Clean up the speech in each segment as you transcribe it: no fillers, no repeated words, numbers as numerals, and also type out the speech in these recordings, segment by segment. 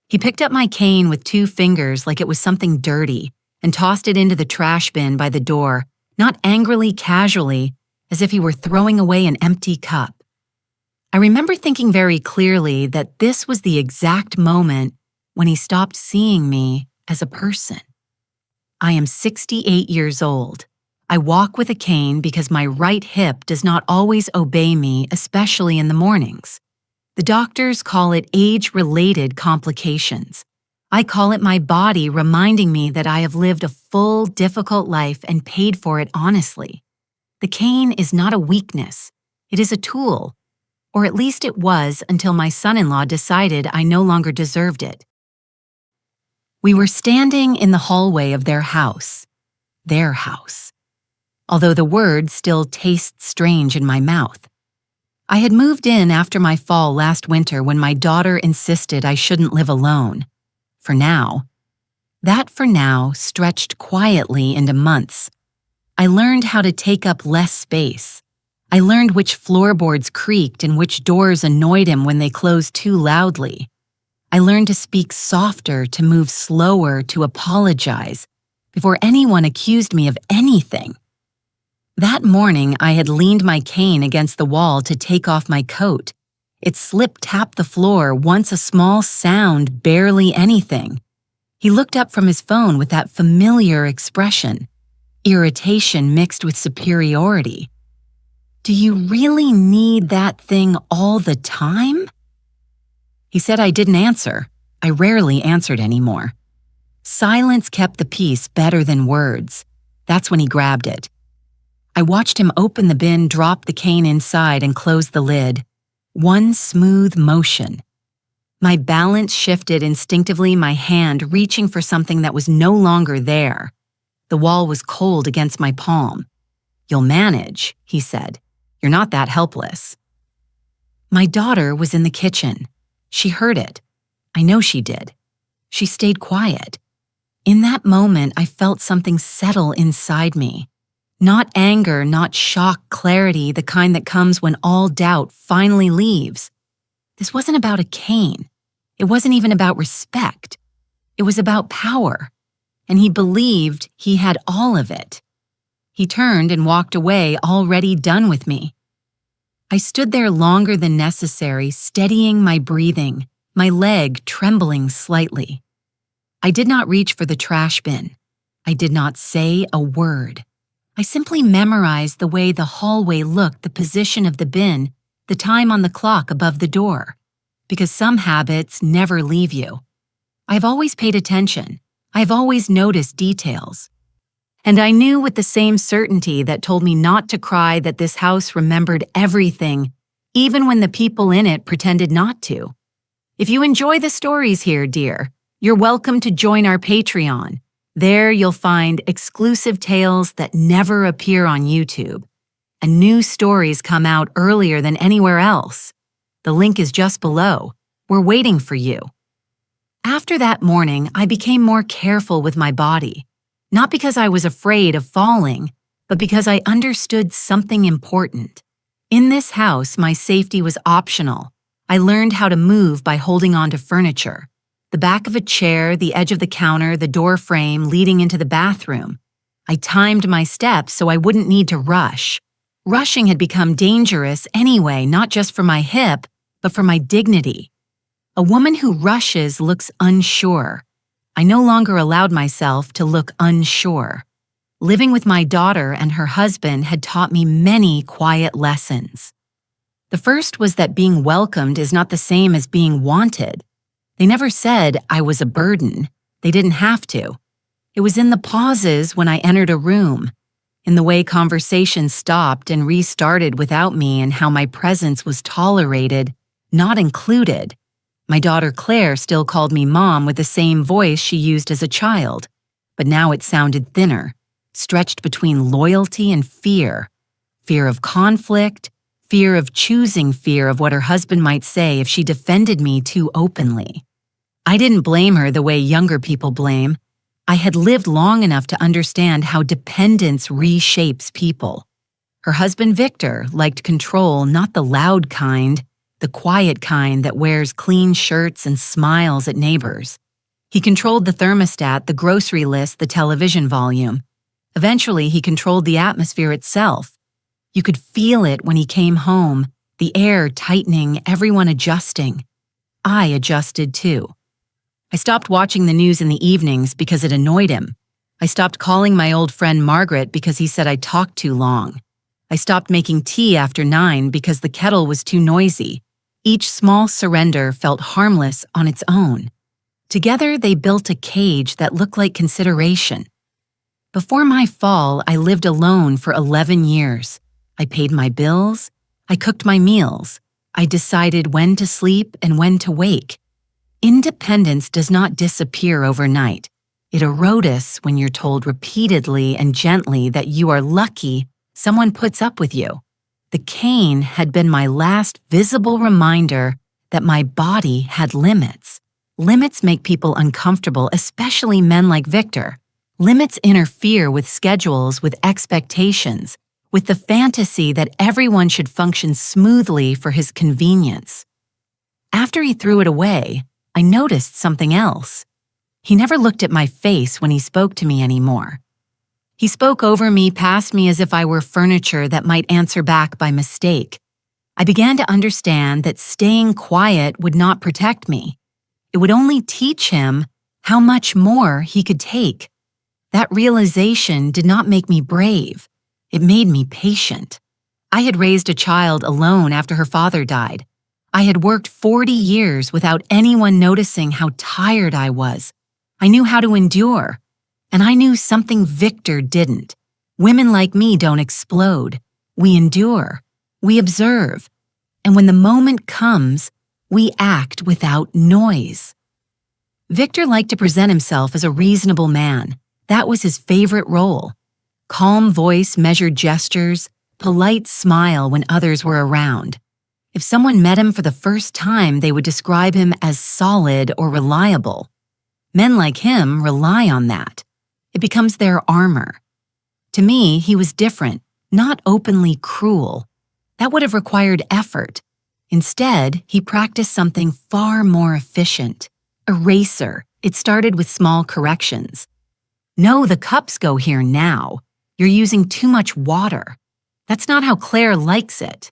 He picked up my cane with 2 fingers like it was something dirty and tossed it into the trash bin by the door, not angrily, casually, as if he were throwing away an empty cup. I remember thinking very clearly that this was the exact moment when he stopped seeing me as a person. I am 68 years old. I walk with a cane because my right hip does not always obey me, especially in the mornings. The doctors call it age-related complications. I call it my body reminding me that I have lived a full, difficult life and paid for it honestly. The cane is not a weakness. It is a tool. Or at least it was until my son-in-law decided I no longer deserved it. We were standing in the hallway of their house. Their house. Although the word still tastes strange in my mouth. I had moved in after my fall last winter when my daughter insisted I shouldn't live alone. For now. That for now stretched quietly into months. I learned how to take up less space. I learned which floorboards creaked and which doors annoyed him when they closed too loudly. I learned to speak softer, to move slower, to apologize, before anyone accused me of anything. That morning, I had leaned my cane against the wall to take off my coat. It slip-tapped the floor, once a small sound, barely anything. He looked up from his phone with that familiar expression, irritation mixed with superiority. Do you really need that thing all the time? He said I didn't answer. I rarely answered anymore. Silence kept the peace better than words. That's when he grabbed it. I watched him open the bin, drop the cane inside, and close the lid. One smooth motion. My balance shifted instinctively, my hand reaching for something that was no longer there. The wall was cold against my palm. "You'll manage," he said. "You're not that helpless." My daughter was in the kitchen. She heard it. I know she did. She stayed quiet. In that moment, I felt something settle inside me. Not anger, not shock, clarity, the kind that comes when all doubt finally leaves. This wasn't about a cane. It wasn't even about respect. It was about power. And he believed he had all of it. He turned and walked away, already done with me. I stood there longer than necessary, steadying my breathing, my leg trembling slightly. I did not reach for the trash bin. I did not say a word. I simply memorized the way the hallway looked, the position of the bin, the time on the clock above the door. Because some habits never leave you. I've always paid attention. I've always noticed details. And I knew with the same certainty that told me not to cry that this house remembered everything, even when the people in it pretended not to. If you enjoy the stories here, dear, you're welcome to join our Patreon. There you'll find exclusive tales that never appear on YouTube. And new stories come out earlier than anywhere else. The link is just below. We're waiting for you. After that morning, I became more careful with my body. Not because I was afraid of falling, but because I understood something important. In this house, my safety was optional. I learned how to move by holding on to furniture. The back of a chair, the edge of the counter, the door frame leading into the bathroom. I timed my steps so I wouldn't need to rush. Rushing had become dangerous anyway, not just for my hip, but for my dignity. A woman who rushes looks unsure. I no longer allowed myself to look unsure. Living with my daughter and her husband had taught me many quiet lessons. The first was that being welcomed is not the same as being wanted. They never said I was a burden. They didn't have to. It was in the pauses when I entered a room, in the way conversations stopped and restarted without me and how my presence was tolerated, not included. My daughter Claire still called me Mom with the same voice she used as a child, but now it sounded thinner, stretched between loyalty and fear. Fear of conflict, fear of choosing fear of what her husband might say if she defended me too openly. I didn't blame her the way younger people blame. I had lived long enough to understand how dependence reshapes people. Her husband Victor liked control, not the loud kind, the quiet kind that wears clean shirts and smiles at neighbors. He controlled the thermostat, the grocery list, the television volume. Eventually, he controlled the atmosphere itself. You could feel it when he came home, the air tightening, everyone adjusting. I adjusted too. I stopped watching the news in the evenings because it annoyed him. I stopped calling my old friend Margaret because he said I talked too long. I stopped making tea after 9 because the kettle was too noisy. Each small surrender felt harmless on its own. Together, they built a cage that looked like consideration. Before my fall, I lived alone for 11 years. I paid my bills. I cooked my meals. I decided when to sleep and when to wake. Independence does not disappear overnight. It erodes when you're told repeatedly and gently that you are lucky someone puts up with you. The cane had been my last visible reminder that my body had limits. Limits make people uncomfortable, especially men like Victor. Limits interfere with schedules, with expectations, with the fantasy that everyone should function smoothly for his convenience. After he threw it away, I noticed something else. He never looked at my face when he spoke to me anymore. He spoke over me, past me as if I were furniture that might answer back by mistake. I began to understand that staying quiet would not protect me. It would only teach him how much more he could take. That realization did not make me brave. It made me patient. I had raised a child alone after her father died. I had worked 40 years without anyone noticing how tired I was. I knew how to endure. And I knew something Victor didn't. Women like me don't explode. We endure. We observe. And when the moment comes, we act without noise. Victor liked to present himself as a reasonable man. That was his favorite role. Calm voice, measured gestures, polite smile when others were around. If someone met him for the first time, they would describe him as solid or reliable. Men like him rely on that. It becomes their armor. To me, he was different, not openly cruel. That would have required effort. Instead, he practiced something far more efficient. Eraser. It started with small corrections. No, the cups go here now. You're using too much water. That's not how Claire likes it.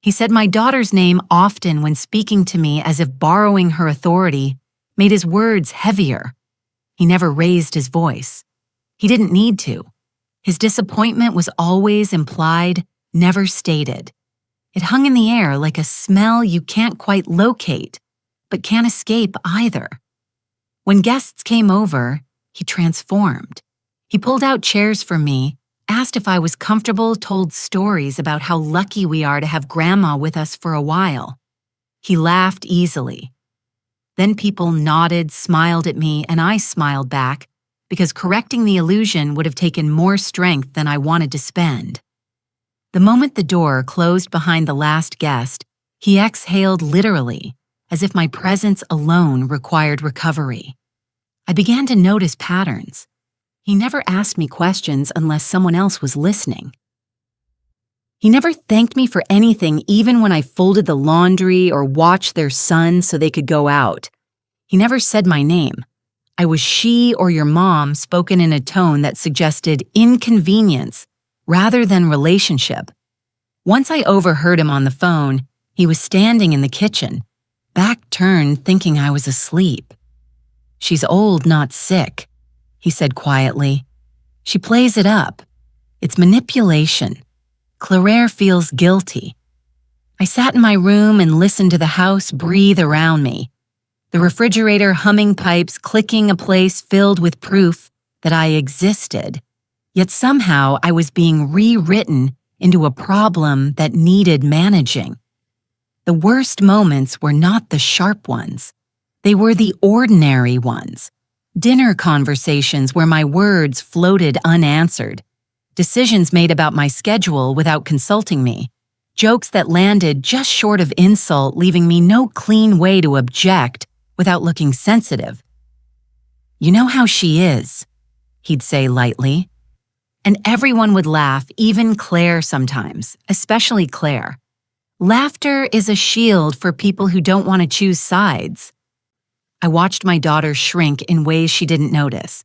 He said my daughter's name often when speaking to me, as if borrowing her authority made his words heavier. He never raised his voice. He didn't need to. His disappointment was always implied, never stated. It hung in the air like a smell you can't quite locate, but can't escape either. When guests came over, he transformed. He pulled out chairs for me, asked if I was comfortable, told stories about how lucky we are to have Grandma with us for a while. He laughed easily. Then people nodded, smiled at me, and I smiled back because correcting the illusion would have taken more strength than I wanted to spend. The moment the door closed behind the last guest, he exhaled literally, as if my presence alone required recovery. I began to notice patterns. He never asked me questions unless someone else was listening. He never thanked me for anything, even when I folded the laundry or watched their son so they could go out. He never said my name. I was she or your mom, spoken in a tone that suggested inconvenience rather than relationship. Once I overheard him on the phone. He was standing in the kitchen, back turned, thinking I was asleep. "She's old, not sick," he said quietly. "She plays it up. It's manipulation. Claire feels guilty." I sat in my room and listened to the house breathe around me. The refrigerator humming, pipes clicking, a place filled with proof that I existed. Yet somehow I was being rewritten into a problem that needed managing. The worst moments were not the sharp ones. They were the ordinary ones. Dinner conversations where my words floated unanswered. Decisions made about my schedule without consulting me. Jokes that landed just short of insult, leaving me no clean way to object without looking sensitive. "You know how she is," he'd say lightly. And everyone would laugh, even Claire sometimes, especially Claire. Laughter is a shield for people who don't want to choose sides. I watched my daughter shrink in ways she didn't notice.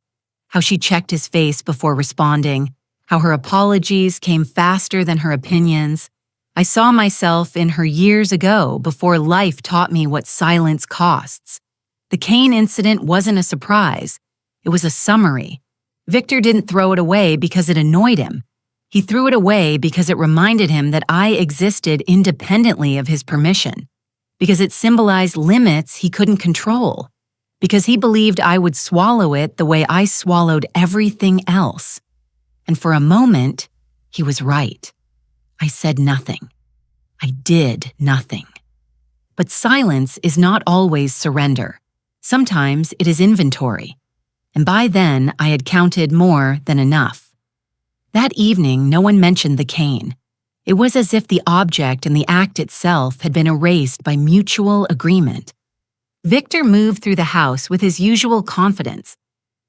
How she checked his face before responding, how her apologies came faster than her opinions. I saw myself in her years ago before life taught me what silence costs. The cane incident wasn't a surprise. It was a summary. Victor didn't throw it away because it annoyed him. He threw it away because it reminded him that I existed independently of his permission, because it symbolized limits he couldn't control, because he believed I would swallow it the way I swallowed everything else. And for a moment, he was right. I said nothing. I did nothing. But silence is not always surrender. Sometimes it is inventory. And by then, I had counted more than enough. That evening, no one mentioned the cane. It was as if the object and the act itself had been erased by mutual agreement. Victor moved through the house with his usual confidence.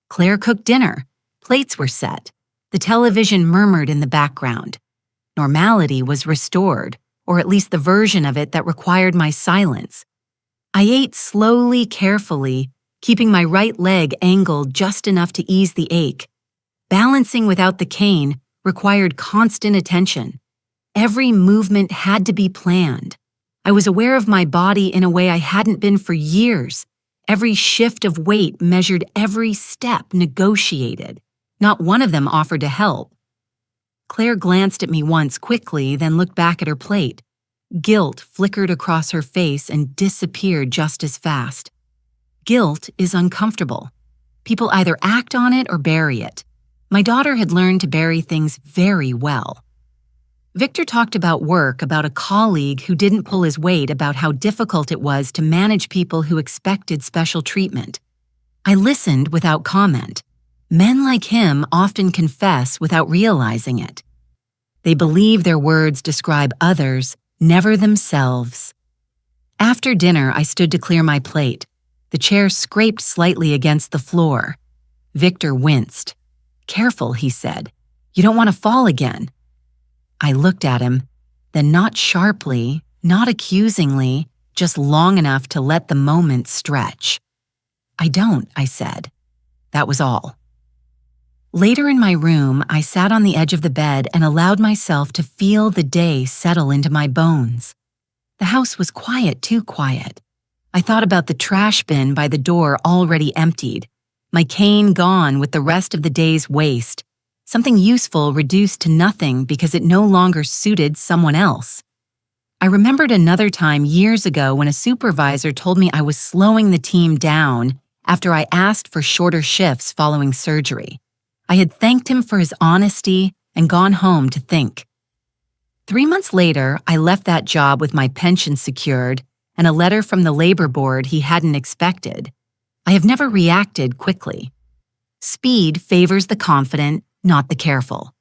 Claire cooked dinner. Plates were set. The television murmured in the background. Normality was restored, or at least the version of it that required my silence. I ate slowly, carefully, keeping my right leg angled just enough to ease the ache. Balancing without the cane required constant attention. Every movement had to be planned. I was aware of my body in a way I hadn't been for years. Every shift of weight measured, every step negotiated. Not one of them offered to help. Claire glanced at me once quickly, then looked back at her plate. Guilt flickered across her face and disappeared just as fast. Guilt is uncomfortable. People either act on it or bury it. My daughter had learned to bury things very well. Victor talked about work, about a colleague who didn't pull his weight, about how difficult it was to manage people who expected special treatment. I listened without comment. Men like him often confess without realizing it. They believe their words describe others, never themselves. After dinner, I stood to clear my plate. The chair scraped slightly against the floor. Victor winced. "Careful," he said. "You don't want to fall again." I looked at him, then not sharply, not accusingly, just long enough to let the moment stretch. "I don't," I said. That was all. Later in my room, I sat on the edge of the bed and allowed myself to feel the day settle into my bones. The house was quiet, too quiet. I thought about the trash bin by the door already emptied, my cane gone with the rest of the day's waste, something useful reduced to nothing because it no longer suited someone else. I remembered another time years ago when a supervisor told me I was slowing the team down after I asked for shorter shifts following surgery. I had thanked him for his honesty and gone home to think. 3 months later, I left that job with my pension secured and a letter from the labor board he hadn't expected. I have never reacted quickly. Speed favors the confident, not the careful.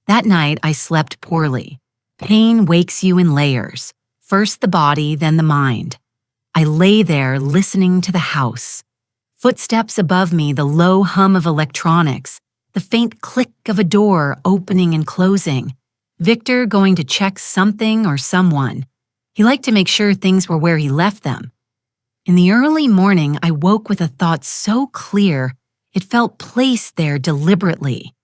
That night, I slept poorly. Pain wakes you in layers, first the body, then the mind. I lay there listening to the house. Footsteps above me, the low hum of electronics, the faint click of a door opening and closing. Victor going to check something or someone. He liked to make sure things were where he left them. In the early morning, I woke with a thought so clear, it felt placed there deliberately.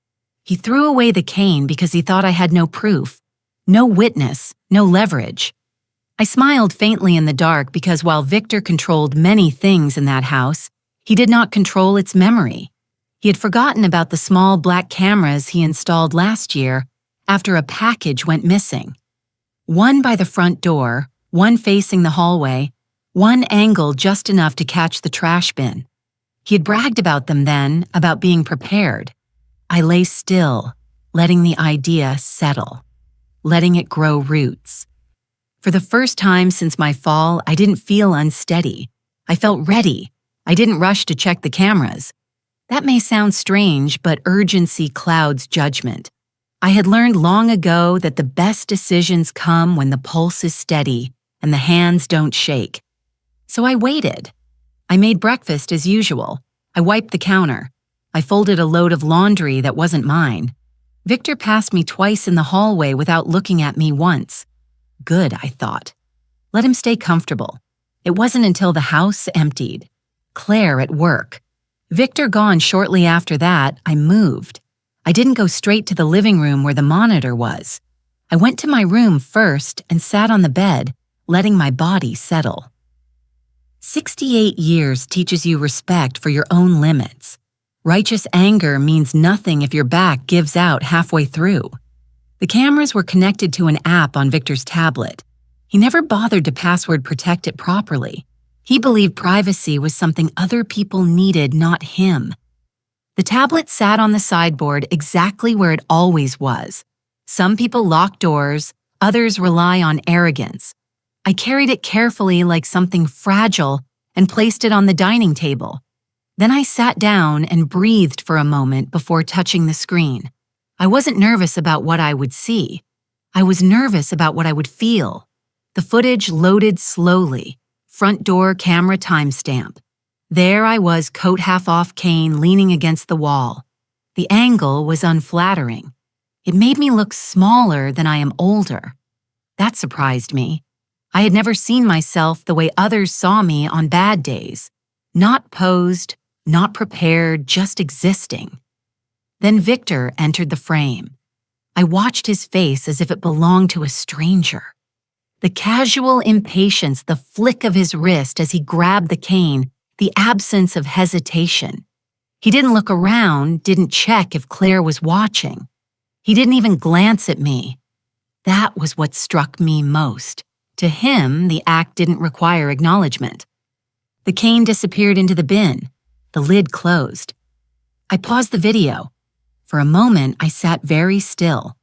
He threw away the cane because he thought I had no proof, no witness, no leverage. I smiled faintly in the dark because while Victor controlled many things in that house, he did not control its memory. He had forgotten about the small black cameras he installed last year after a package went missing. One by the front door, one facing the hallway, one angled just enough to catch the trash bin. He had bragged about them then, about being prepared. I lay still, letting the idea settle, letting it grow roots. For the first time since my fall, I didn't feel unsteady. I felt ready. I didn't rush to check the cameras. That may sound strange, but urgency clouds judgment. I had learned long ago that the best decisions come when the pulse is steady and the hands don't shake. So I waited. I made breakfast as usual. I wiped the counter. I folded a load of laundry that wasn't mine. Victor passed me twice in the hallway without looking at me once. Good, I thought. Let him stay comfortable. It wasn't until the house emptied, Claire at work, Victor gone shortly after that, I moved. I didn't go straight to the living room where the monitor was. I went to my room first and sat on the bed, letting my body settle. 68 years teaches you respect for your own limits. Righteous anger means nothing if your back gives out halfway through. The cameras were connected to an app on Victor's tablet. He never bothered to password protect it properly. He believed privacy was something other people needed, not him. The tablet sat on the sideboard exactly where it always was. Some people lock doors, others rely on arrogance. I carried it carefully like something fragile and placed it on the dining table. Then I sat down and breathed for a moment before touching the screen. I wasn't nervous about what I would see. I was nervous about what I would feel. The footage loaded slowly. Front door camera timestamp. There I was, coat half off cane, leaning against the wall. The angle was unflattering. It made me look smaller than I am older. That surprised me. I had never seen myself the way others saw me on bad days. Not posed, not prepared, just existing. Then Victor entered the frame. I watched his face as if it belonged to a stranger. The casual impatience, the flick of his wrist as he grabbed the cane, the absence of hesitation. He didn't look around, didn't check if Claire was watching. He didn't even glance at me. That was what struck me most. To him, the act didn't require acknowledgement. The cane disappeared into the bin. The lid closed. I paused the video. For a moment, I sat very still.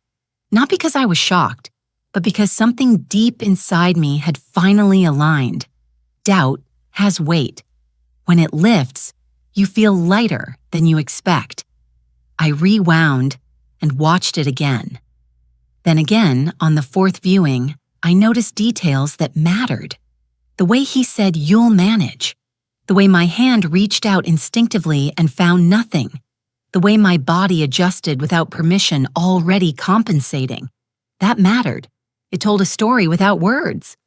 Not because I was shocked, but because something deep inside me had finally aligned. Doubt has weight. When it lifts, you feel lighter than you expect. I rewound and watched it again. Then again, on the fourth viewing, I noticed details that mattered. The way he said, "You'll manage." The way my hand reached out instinctively and found nothing. The way my body adjusted without permission, already compensating. That mattered. It told a story without words.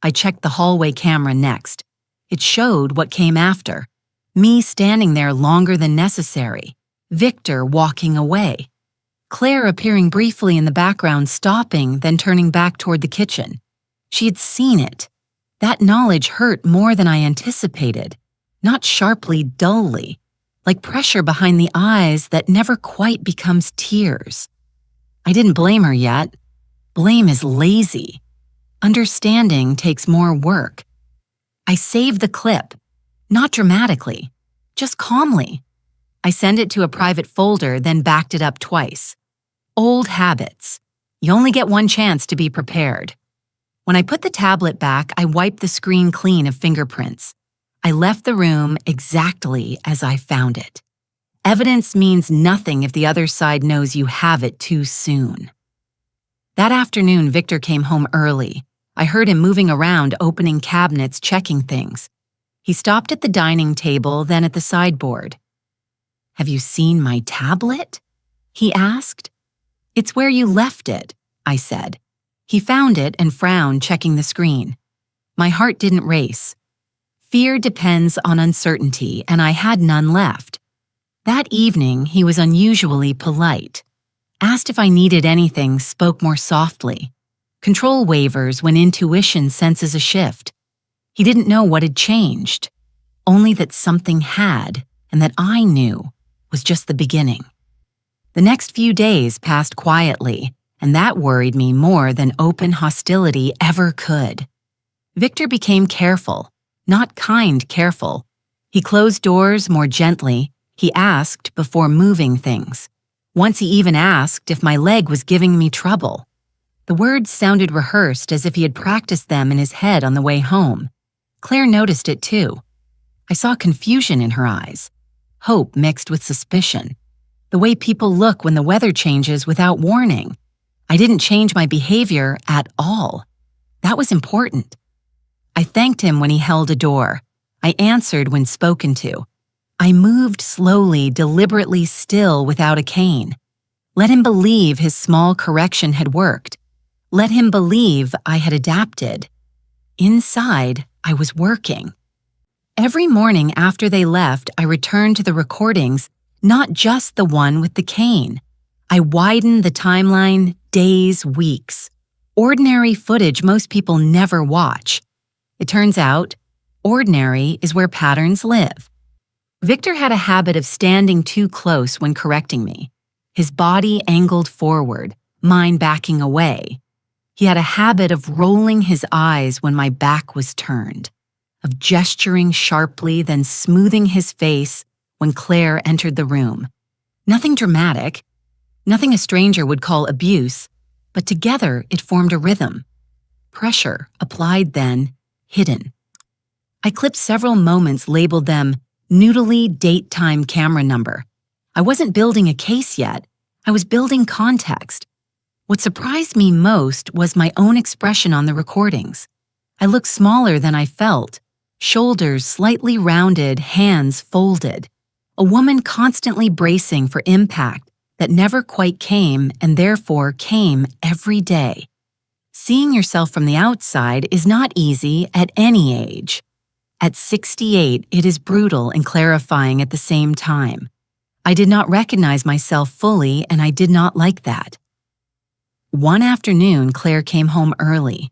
I checked the hallway camera next. It showed what came after. Me standing there longer than necessary. Victor walking away. Claire appearing briefly in the background, stopping, then turning back toward the kitchen. She had seen it. That knowledge hurt more than I anticipated. Not sharply, dully. Like pressure behind the eyes that never quite becomes tears. I didn't blame her yet. Blame is lazy. Understanding takes more work. I saved the clip. Not dramatically. Just calmly. I sent it to a private folder, then backed it up twice. Old habits. You only get one chance to be prepared. When I put the tablet back, I wiped the screen clean of fingerprints. I left the room exactly as I found it. Evidence means nothing if the other side knows you have it too soon. That afternoon, Victor came home early. I heard him moving around, opening cabinets, checking things. He stopped at the dining table, then at the sideboard. "Have you seen my tablet?" he asked. "It's where you left it," I said. He found it and frowned, checking the screen. My heart didn't race. Fear depends on uncertainty, and I had none left. That evening, he was unusually polite. Asked if I needed anything, spoke more softly. Control wavers when intuition senses a shift. He didn't know what had changed, only that something had, and that I knew was just the beginning. The next few days passed quietly, and that worried me more than open hostility ever could. Victor became careful, not kind careful. He closed doors more gently. He asked before moving things. Once he even asked if my leg was giving me trouble. The words sounded rehearsed, as if he had practiced them in his head on the way home. Claire noticed it too. I saw confusion in her eyes, hope mixed with suspicion. The way people look when the weather changes without warning. I didn't change my behavior at all. That was important. I thanked him when he held a door. I answered when spoken to. I moved slowly, deliberately still without a cane. Let him believe his small correction had worked. Let him believe I had adapted. Inside, I was working. Every morning after they left, I returned to the recordings, not just the one with the cane. I widened the timeline days, weeks. Ordinary footage most people never watch. It turns out, ordinary is where patterns live. Victor had a habit of standing too close when correcting me. His body angled forward, mine backing away. He had a habit of rolling his eyes when my back was turned, of gesturing sharply, then smoothing his face when Claire entered the room. Nothing dramatic, nothing a stranger would call abuse, but together it formed a rhythm. Pressure, applied then, hidden. I clipped several moments, labeled them noodly date time camera number. I wasn't building a case yet. I was building context. What surprised me most was my own expression on the recordings. I looked smaller than I felt, shoulders slightly rounded, hands folded. A woman constantly bracing for impact that never quite came and therefore came every day. Seeing yourself from the outside is not easy at any age. At 68, it is brutal and clarifying at the same time. I did not recognize myself fully, and I did not like that. One afternoon, Claire came home early.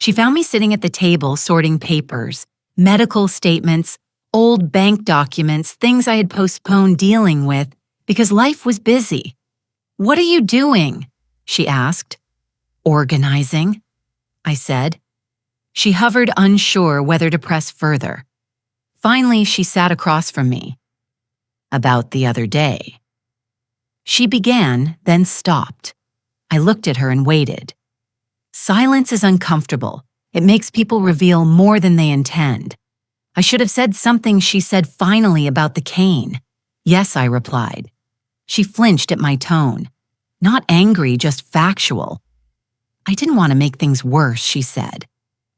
She found me sitting at the table sorting papers, medical statements, old bank documents, things I had postponed dealing with because life was busy. "What are you doing?" she asked. "Organizing," I said. She hovered, unsure whether to press further. Finally, she sat across from me. "About the other day." She began, then stopped. I looked at her and waited. Silence is uncomfortable. It makes people reveal more than they intend. I should have said something. She said finally about the cane. "Yes," I replied. She flinched at my tone. Not angry, just factual. "I didn't want to make things worse," she said.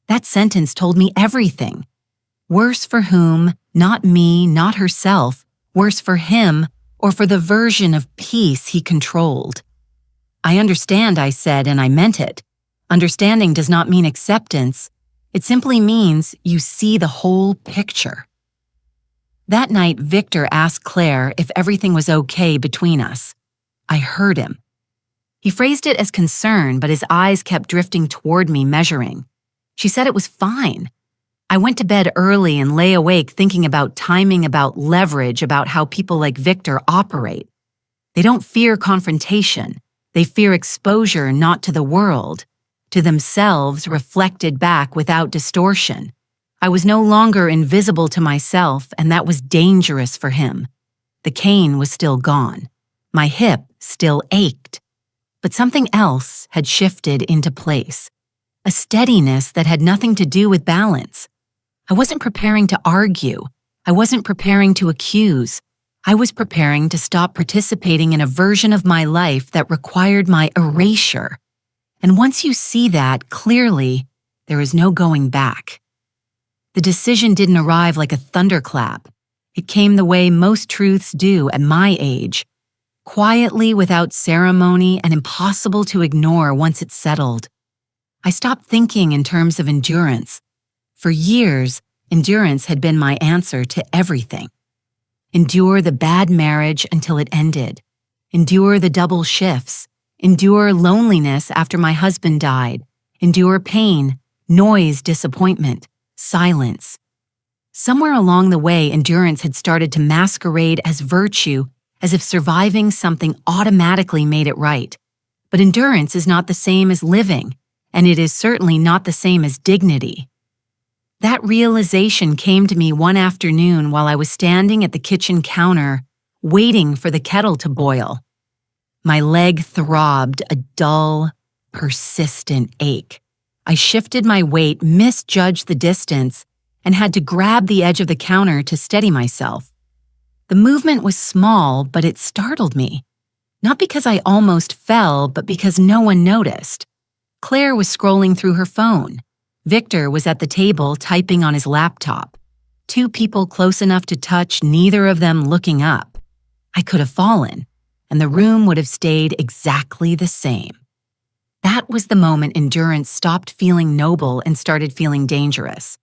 That sentence told me everything. Worse for whom? Not me, not herself. Worse for him, or for the version of peace he controlled. "I understand," I said, and I meant it. Understanding does not mean acceptance. It simply means you see the whole picture. That night, Victor asked Claire if everything was okay between us. I heard him. He phrased it as concern, but his eyes kept drifting toward me, measuring. She said it was fine. I went to bed early and lay awake thinking about timing, about leverage, about how people like Victor operate. They don't fear confrontation. They fear exposure, not to the world, to themselves reflected back without distortion. I was no longer invisible to myself, and that was dangerous for him. The cane was still gone. My hip still ached. But something else had shifted into place. A steadiness that had nothing to do with balance. I wasn't preparing to argue. I wasn't preparing to accuse. I was preparing to stop participating in a version of my life that required my erasure. And once you see that clearly, there is no going back. The decision didn't arrive like a thunderclap. It came the way most truths do at my age, quietly, without ceremony, and impossible to ignore once it's settled. I stopped thinking in terms of endurance. For years, endurance had been my answer to everything. Endure the bad marriage until it ended. Endure the double shifts. Endure loneliness after my husband died. Endure pain, noise, disappointment, silence. Somewhere along the way, endurance had started to masquerade as virtue, as if surviving something automatically made it right. But endurance is not the same as living, and it is certainly not the same as dignity. That realization came to me one afternoon while I was standing at the kitchen counter, waiting for the kettle to boil. My leg throbbed, a dull, persistent ache. I shifted my weight, misjudged the distance, and had to grab the edge of the counter to steady myself. The movement was small, but it startled me. Not because I almost fell, but because no one noticed. Claire was scrolling through her phone. Victor was at the table typing on his laptop. Two people close enough to touch, neither of them looking up. I could have fallen, and the room would have stayed exactly the same. That was the moment endurance stopped feeling noble and started feeling dangerous.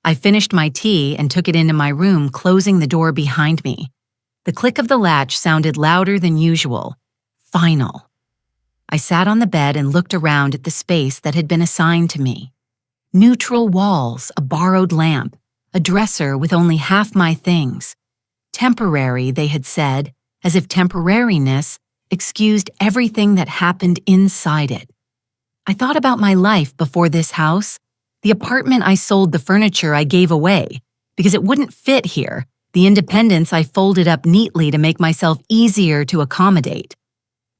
I finished my tea and took it into my room, closing the door behind me. The click of the latch sounded louder than usual. Final. I sat on the bed and looked around at the space that had been assigned to me. Neutral walls, a borrowed lamp, a dresser with only half my things. Temporary, they had said, as if temporariness excused everything that happened inside it. I thought about my life before this house. The apartment I sold, the furniture I gave away, because it wouldn't fit here, the independence I folded up neatly to make myself easier to accommodate.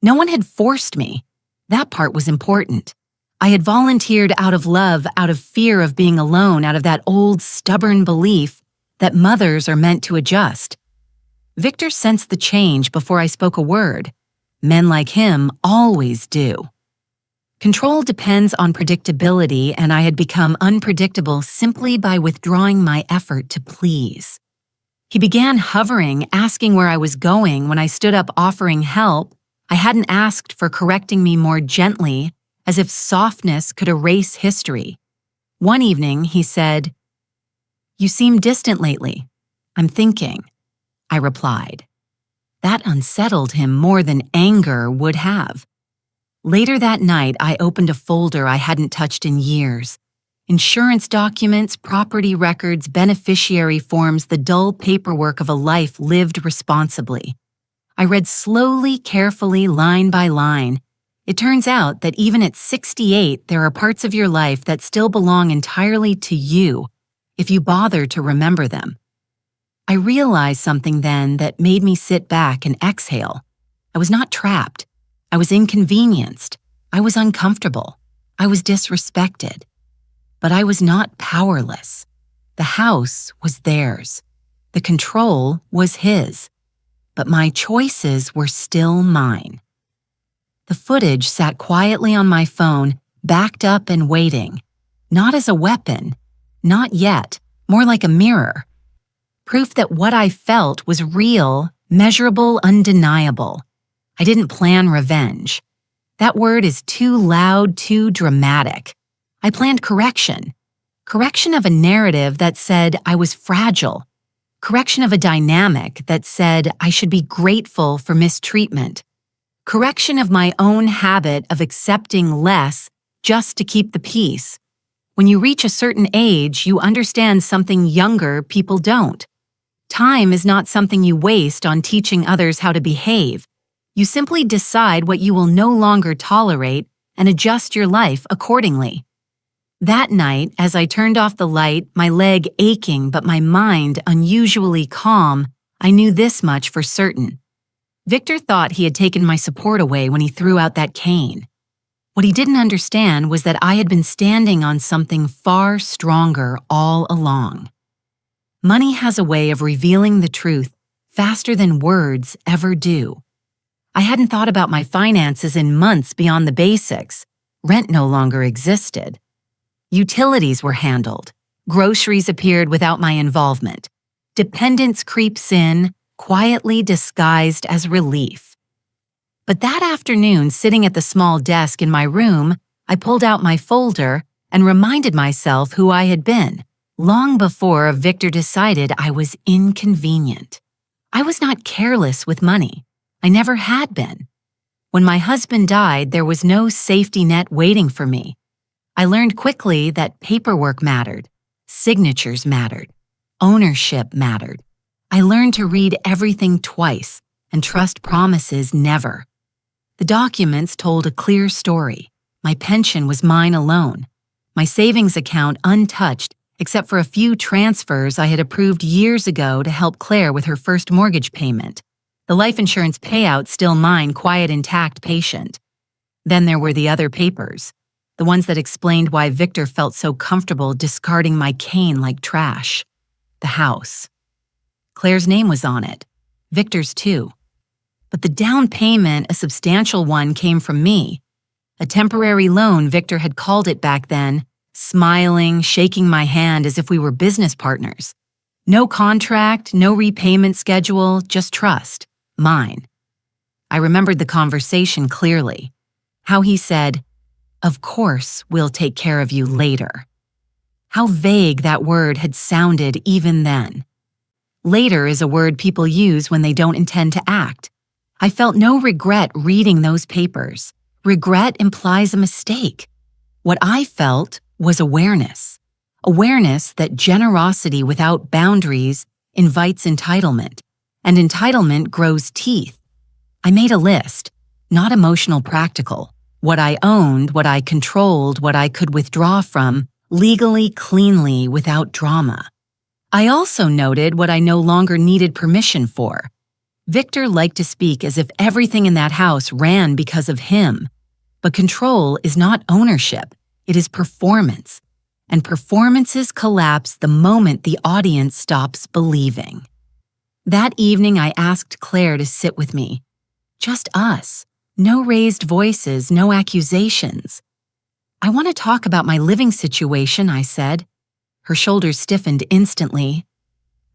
No one had forced me. That part was important. I had volunteered out of love, out of fear of being alone, out of that old stubborn belief that mothers are meant to adjust. Victor sensed the change before I spoke a word. Men like him always do. Control depends on predictability, and I had become unpredictable simply by withdrawing my effort to please. He began hovering, asking where I was going. When I stood up offering help, I hadn't asked for correcting me more gently, as if softness could erase history. One evening, he said, "You seem distant lately." "I'm thinking," I replied. That unsettled him more than anger would have. Later that night, I opened a folder I hadn't touched in years. Insurance documents, property records, beneficiary forms, the dull paperwork of a life lived responsibly. I read slowly, carefully, line by line. It turns out that even at 68, there are parts of your life that still belong entirely to you, if you bother to remember them. I realized something then that made me sit back and exhale. I was not trapped. I was inconvenienced. I was uncomfortable. I was disrespected. But I was not powerless. The house was theirs. The control was his. But my choices were still mine. The footage sat quietly on my phone, backed up and waiting. Not as a weapon. Not yet. More like a mirror. Proof that what I felt was real, measurable, undeniable. I didn't plan revenge. That word is too loud, too dramatic. I planned correction. Correction of a narrative that said I was fragile. Correction of a dynamic that said I should be grateful for mistreatment. Correction of my own habit of accepting less just to keep the peace. When you reach a certain age, you understand something younger people don't. Time is not something you waste on teaching others how to behave. You simply decide what you will no longer tolerate and adjust your life accordingly. That night, as I turned off the light, my leg aching but my mind unusually calm, I knew this much for certain. Victor thought he had taken my support away when he threw out that cane. What he didn't understand was that I had been standing on something far stronger all along. Money has a way of revealing the truth faster than words ever do. I hadn't thought about my finances in months beyond the basics. Rent no longer existed. Utilities were handled. Groceries appeared without my involvement. Dependence creeps in, quietly disguised as relief. But that afternoon, sitting at the small desk in my room, I pulled out my folder and reminded myself who I had been, long before Victor decided I was inconvenient. I was not careless with money. I never had been. When my husband died, there was no safety net waiting for me. I learned quickly that paperwork mattered, signatures mattered, ownership mattered. I learned to read everything twice and trust promises never. The documents told a clear story. My pension was mine alone. My savings account untouched except for a few transfers I had approved years ago to help Claire with her first mortgage payment. The life insurance payout still mine, quiet, intact, patient. Then there were the other papers, the ones that explained why Victor felt so comfortable discarding my cane like trash. The house. Claire's name was on it. Victor's too. But the down payment, a substantial one, came from me. A temporary loan, Victor had called it back then, smiling, shaking my hand as if we were business partners. No contract, no repayment schedule, just trust. Mine. I remembered the conversation clearly. How he said, Of course, we'll take care of you later. How vague that word had sounded even then. Later is a word people use when they don't intend to act. I felt no regret reading those papers. Regret implies a mistake. What I felt was awareness. Awareness that generosity without boundaries invites entitlement, and entitlement grows teeth. I made a list, not emotional practical. What I owned, what I controlled, what I could withdraw from, legally, cleanly, without drama. I also noted what I no longer needed permission for. Victor liked to speak as if everything in that house ran because of him. But control is not ownership, it is performance. And performances collapse the moment the audience stops believing. That evening, I asked Claire to sit with me. Just us. No raised voices, no accusations. I want to talk about my living situation, I said. Her shoulders stiffened instantly.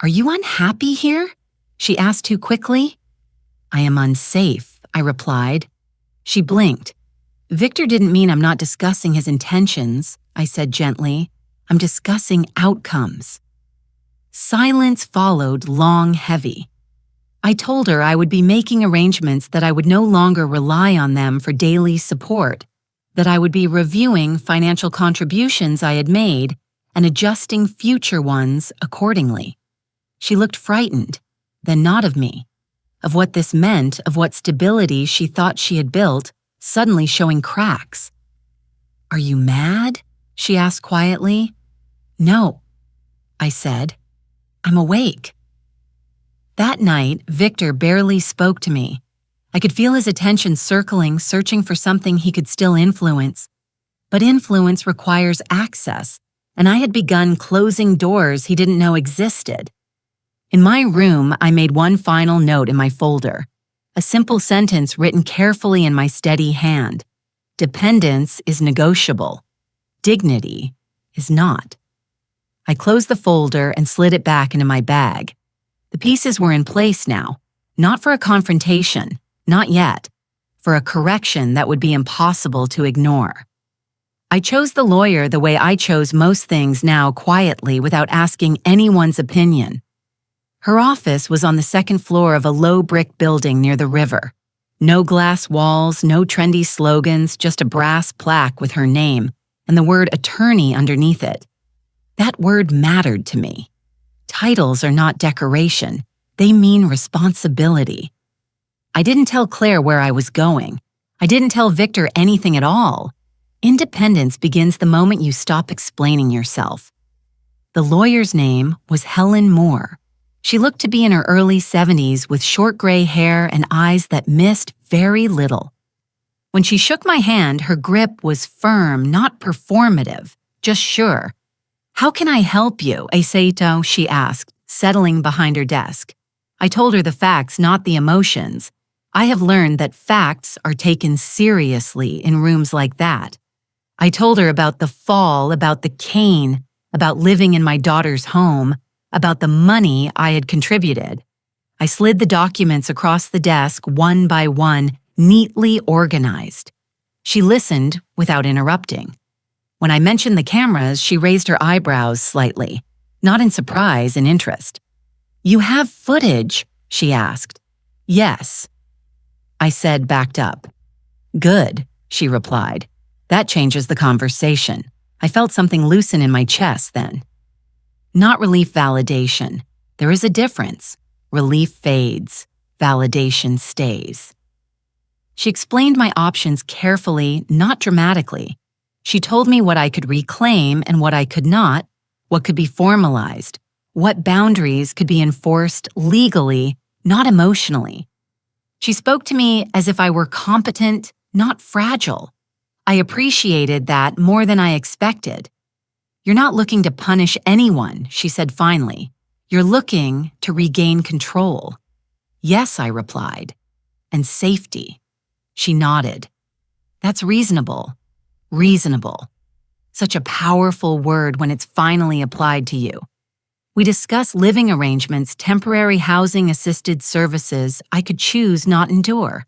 Are you unhappy here? She asked too quickly. I am unsafe, I replied. She blinked. Victor didn't mean I'm not discussing his intentions, I said gently. I'm discussing outcomes. Silence followed, long, heavy. I told her I would be making arrangements that I would no longer rely on them for daily support, that I would be reviewing financial contributions I had made and adjusting future ones accordingly. She looked frightened, then not of me, of what this meant, of what stability she thought she had built, suddenly showing cracks. Are you mad? She asked quietly. No, I said. I'm awake. That night, Victor barely spoke to me. I could feel his attention circling, searching for something he could still influence. But influence requires access, and I had begun closing doors he didn't know existed. In my room, I made one final note in my folder, a simple sentence written carefully in my steady hand. Dependence is negotiable. Dignity is not. I closed the folder and slid it back into my bag. The pieces were in place now, not for a confrontation, not yet, for a correction that would be impossible to ignore. I chose the lawyer the way I chose most things now, quietly, without asking anyone's opinion. Her office was on the second floor of a low brick building near the river. No glass walls, no trendy slogans, just a brass plaque with her name and the word attorney underneath it. That word mattered to me. Titles are not decoration. They mean responsibility. I didn't tell Claire where I was going. I didn't tell Victor anything at all. Independence begins the moment you stop explaining yourself. The lawyer's name was Helen Moore. She looked to be in her early 70s with short gray hair and eyes that missed very little. When she shook my hand, her grip was firm, not performative, just sure. How can I help you, Eiseito? She asked, settling behind her desk. I told her the facts, not the emotions. I have learned that facts are taken seriously in rooms like that. I told her about the fall, about the cane, about living in my daughter's home, about the money I had contributed. I slid the documents across the desk one by one, neatly organized. She listened without interrupting. When I mentioned the cameras, she raised her eyebrows slightly, not in surprise, in interest. You have footage? She asked. Yes. I said, backed up. Good, she replied. That changes the conversation. I felt something loosen in my chest then. Not relief validation. There is a difference. Relief fades. Validation stays. She explained my options carefully, not dramatically. She told me what I could reclaim and what I could not, what could be formalized, what boundaries could be enforced legally, not emotionally. She spoke to me as if I were competent, not fragile. I appreciated that more than I expected. You're not looking to punish anyone, she said finally. You're looking to regain control. Yes, I replied. And safety. She nodded. That's reasonable. Reasonable. Such a powerful word when it's finally applied to you. We discussed living arrangements, temporary housing assisted services I could choose not endure.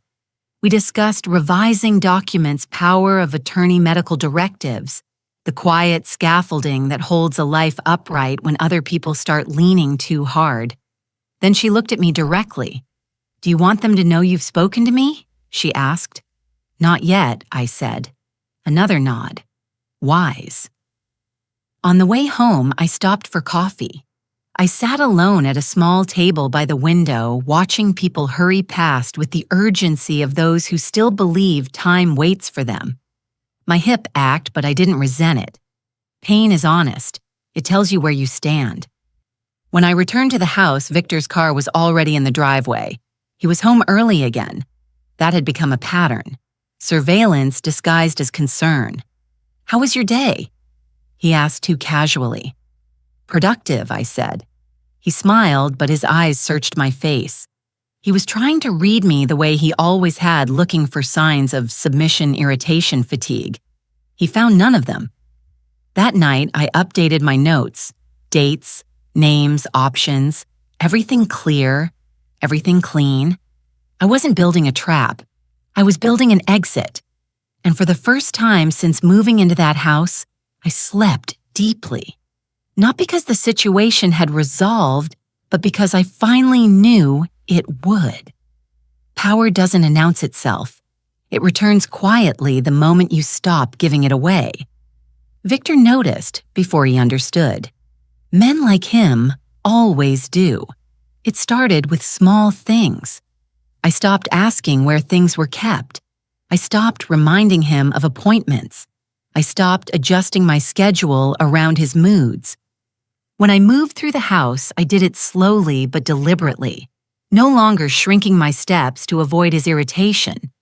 We discussed revising documents' power of attorney medical directives, the quiet scaffolding that holds a life upright when other people start leaning too hard. Then she looked at me directly. "Do you want them to know you've spoken to me?" she asked. "Not yet," I said. Another nod. Wise. On the way home, I stopped for coffee. I sat alone at a small table by the window, watching people hurry past with the urgency of those who still believe time waits for them. My hip ached, but I didn't resent it. Pain is honest. It tells you where you stand. When I returned to the house, Victor's car was already in the driveway. He was home early again. That had become a pattern. Surveillance disguised as concern. "How was your day?" he asked too casually. "Productive," I said. He smiled, but his eyes searched my face. He was trying to read me the way he always had, looking for signs of submission irritation fatigue. He found none of them. That night, I updated my notes. Dates, names, options, everything clear, everything clean. I wasn't building a trap. I was building an exit. And for the first time since moving into that house, I slept deeply. Not because the situation had resolved, but because I finally knew it would. Power doesn't announce itself. It returns quietly the moment you stop giving it away. Victor noticed before he understood. Men like him always do. It started with small things. I stopped asking where things were kept. I stopped reminding him of appointments. I stopped adjusting my schedule around his moods. When I moved through the house, I did it slowly but deliberately, no longer shrinking my steps to avoid his irritation.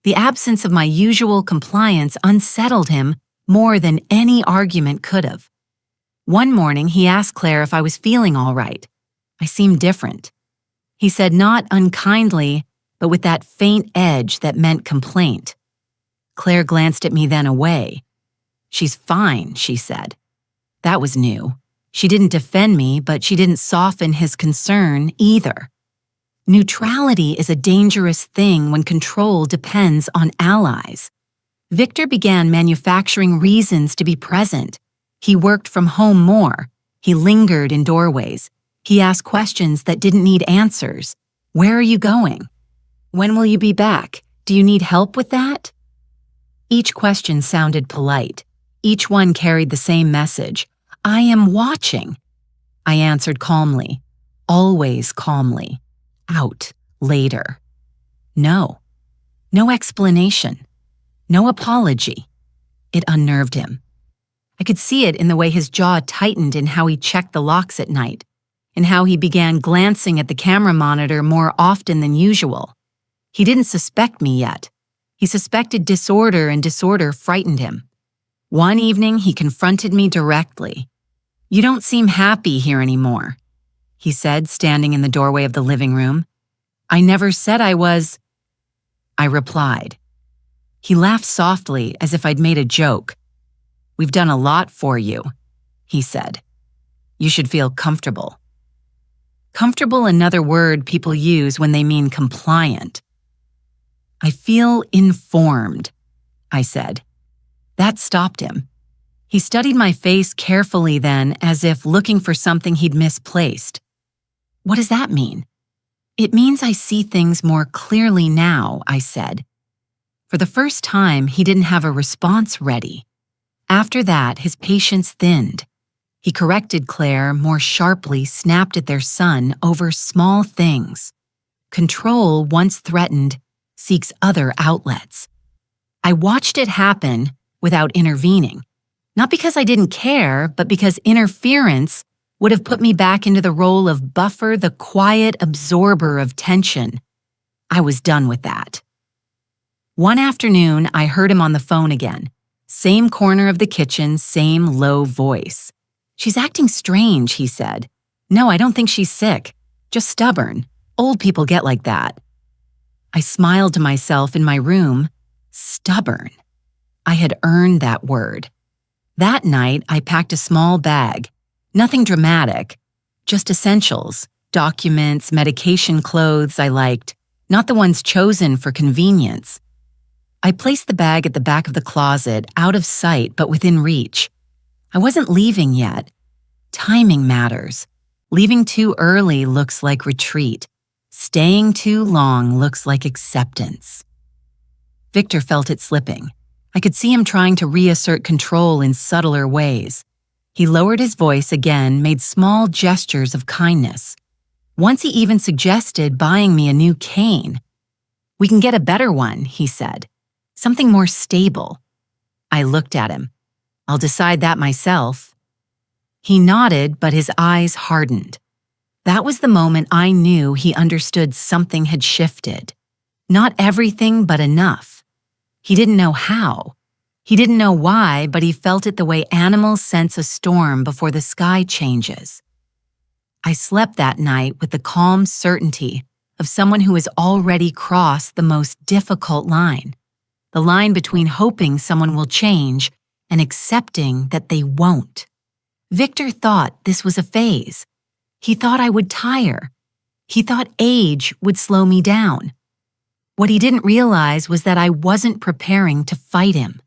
The absence of my usual compliance unsettled him more than any argument could have. One morning, he asked Claire if I was feeling all right. I seemed different. He said not unkindly, but with that faint edge that meant complaint. Claire glanced at me, then away. "She's fine," she said. That was new. She didn't defend me, but she didn't soften his concern either. Neutrality is a dangerous thing when control depends on allies. Victor began manufacturing reasons to be present. He worked from home more. He lingered in doorways. He asked questions that didn't need answers. "Where are you going? When will you be back? Do you need help with that?" Each question sounded polite. Each one carried the same message. "I am watching." I answered calmly, always calmly. Out later. No. No explanation. No apology. It unnerved him. I could see it in the way his jaw tightened, in how he checked the locks at night, in how he began glancing at the camera monitor more often than usual. He didn't suspect me yet. He suspected disorder, and disorder frightened him. One evening, he confronted me directly. "You don't seem happy here anymore," he said, standing in the doorway of the living room. "I never said I was," I replied. He laughed softly, as if I'd made a joke. "We've done a lot for you," he said. "You should feel comfortable." Comfortable, another word people use when they mean compliant. "I feel informed," I said. That stopped him. He studied my face carefully then, as if looking for something he'd misplaced. "What does that mean?" "It means I see things more clearly now," I said. For the first time, he didn't have a response ready. After that, his patience thinned. He corrected Claire more sharply, snapped at their son over small things. Control, once threatened, seeks other outlets. I watched it happen without intervening. Not because I didn't care, but because interference would have put me back into the role of buffer, the quiet absorber of tension. I was done with that. One afternoon, I heard him on the phone again. Same corner of the kitchen, same low voice. "She's acting strange," he said. "No, I don't think she's sick. Just stubborn. Old people get like that." I smiled to myself in my room. Stubborn. I had earned that word. That night, I packed a small bag. Nothing dramatic, just essentials, documents, medication, clothes I liked, not the ones chosen for convenience. I placed the bag at the back of the closet, out of sight but within reach. I wasn't leaving yet. Timing matters. Leaving too early looks like retreat. Staying too long looks like acceptance. Victor felt it slipping. I could see him trying to reassert control in subtler ways. He lowered his voice again, made small gestures of kindness. Once he even suggested buying me a new cane. "We can get a better one," he said. "Something more stable." I looked at him. "I'll decide that myself." He nodded, but his eyes hardened. That was the moment I knew he understood something had shifted. Not everything, but enough. He didn't know how. He didn't know why, but he felt it the way animals sense a storm before the sky changes. I slept that night with the calm certainty of someone who has already crossed the most difficult line. The line between hoping someone will change and accepting that they won't. Victor thought this was a phase. He thought I would tire. He thought age would slow me down. What he didn't realize was that I wasn't preparing to fight him.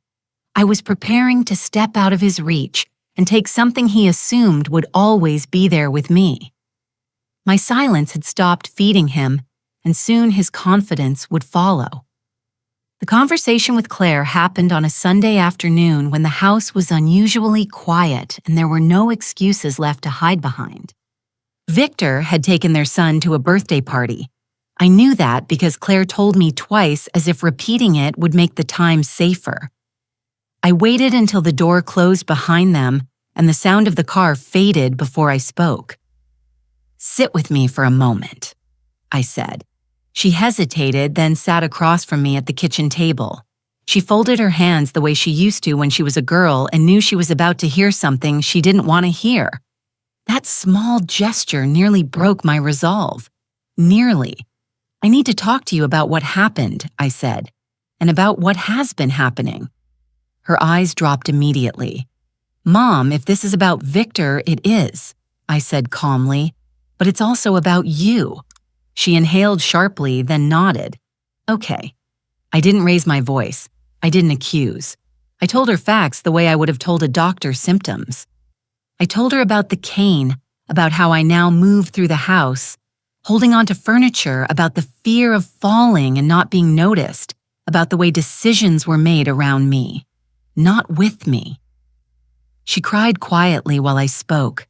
I was preparing to step out of his reach and take something he assumed would always be there with me. My silence had stopped feeding him, and soon his confidence would follow. The conversation with Claire happened on a Sunday afternoon when the house was unusually quiet and there were no excuses left to hide behind. Victor had taken their son to a birthday party. I knew that because Claire told me twice, as if repeating it would make the time safer. I waited until the door closed behind them and the sound of the car faded before I spoke. "Sit with me for a moment," I said. She hesitated, then sat across from me at the kitchen table. She folded her hands the way she used to when she was a girl and knew she was about to hear something she didn't want to hear. That small gesture nearly broke my resolve. Nearly. "I need to talk to you about what happened," I said, "and about what has been happening." Her eyes dropped immediately. "Mom, if this is about Victor, it is," I said calmly, "but it's also about you." She inhaled sharply, then nodded. "Okay." I didn't raise my voice. I didn't accuse. I told her facts the way I would have told a doctor symptoms. I told her about the cane, about how I now move through the house, holding on to furniture, about the fear of falling and not being noticed, about the way decisions were made around me, not with me. She cried quietly while I spoke.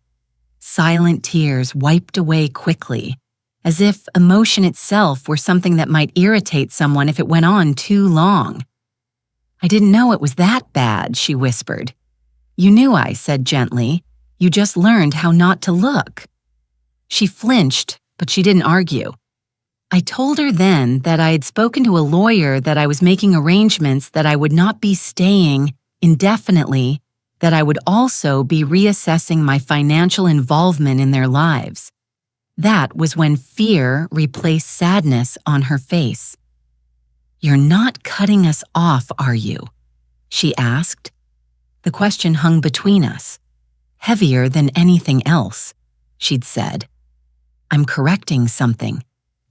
Silent tears wiped away quickly, as if emotion itself were something that might irritate someone if it went on too long. "I didn't know it was that bad," she whispered. "You knew," I said gently. "You just learned how not to look." She flinched, but she didn't argue. I told her then that I had spoken to a lawyer, that I was making arrangements, that I would not be staying indefinitely, that I would also be reassessing my financial involvement in their lives. That was when fear replaced sadness on her face. "You're not cutting us off, are you?" she asked. The question hung between us. "Heavier than anything else," she'd said. "I'm correcting something,"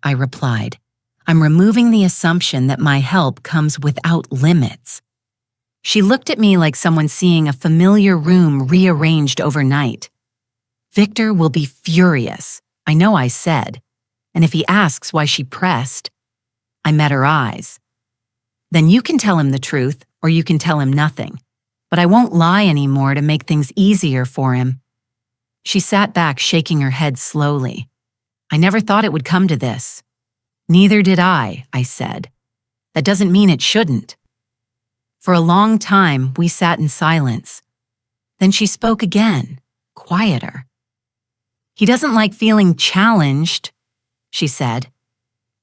I replied. "I'm removing the assumption that my help comes without limits." She looked at me like someone seeing a familiar room rearranged overnight. "Victor will be furious," I know I said, "and if he asks why she pressed," I met her eyes. "Then you can tell him the truth, or you can tell him nothing. But I won't lie anymore to make things easier for him." She sat back, shaking her head slowly. "I never thought it would come to this." "Neither did I said. "That doesn't mean it shouldn't." For a long time, we sat in silence. Then she spoke again, quieter. "He doesn't like feeling challenged," she said.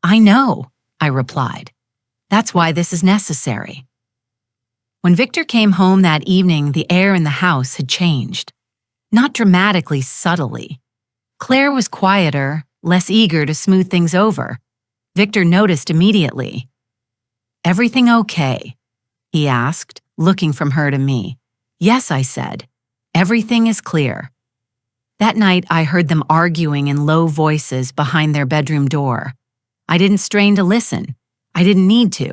"I know," I replied. "That's why this is necessary." When Victor came home that evening, the air in the house had changed. Not dramatically, subtly. Claire was quieter, less eager to smooth things over. Victor noticed immediately. "Everything okay?" he asked, looking from her to me. "Yes," I said. "Everything is clear." That night, I heard them arguing in low voices behind their bedroom door. I didn't strain to listen. I didn't need to.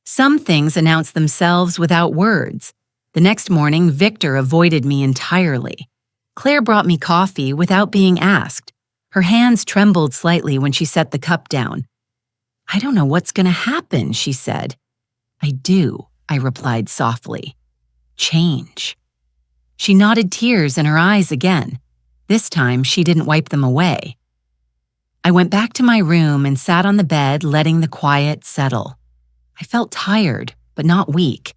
Some things announce themselves without words. The next morning, Victor avoided me entirely. Claire brought me coffee without being asked. Her hands trembled slightly when she set the cup down. "I don't know what's going to happen," she said. "I do," I replied softly. "Change." She nodded, tears in her eyes again. This time, she didn't wipe them away. I went back to my room and sat on the bed, letting the quiet settle. I felt tired, but not weak.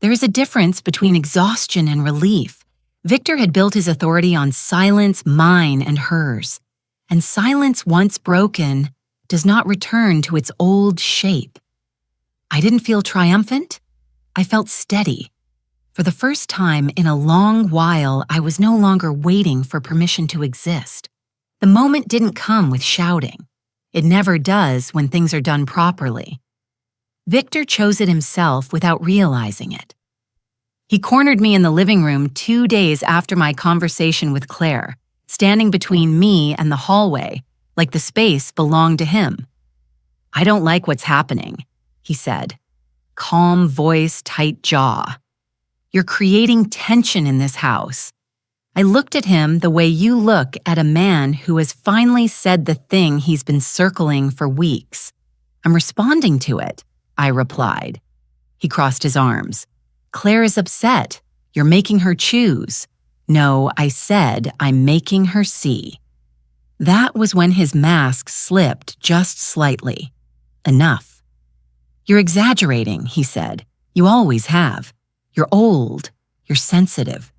There is a difference between exhaustion and relief. Victor had built his authority on silence, mine and hers. And silence, once broken, does not return to its old shape. I didn't feel triumphant. I felt steady. For the first time in a long while, I was no longer waiting for permission to exist. The moment didn't come with shouting. It never does when things are done properly. Victor chose it himself without realizing it. He cornered me in the living room 2 days after my conversation with Claire, standing between me and the hallway, like the space belonged to him. "I don't like what's happening," he said. Calm voice, tight jaw. "You're creating tension in this house." I looked at him the way you look at a man who has finally said the thing he's been circling for weeks. "I'm responding to it," I replied. He crossed his arms. "Claire is upset. You're making her choose." "No," I said, "I'm making her see." That was when his mask slipped just slightly. Enough. "You're exaggerating," he said. "You always have. You're old. You're sensitive.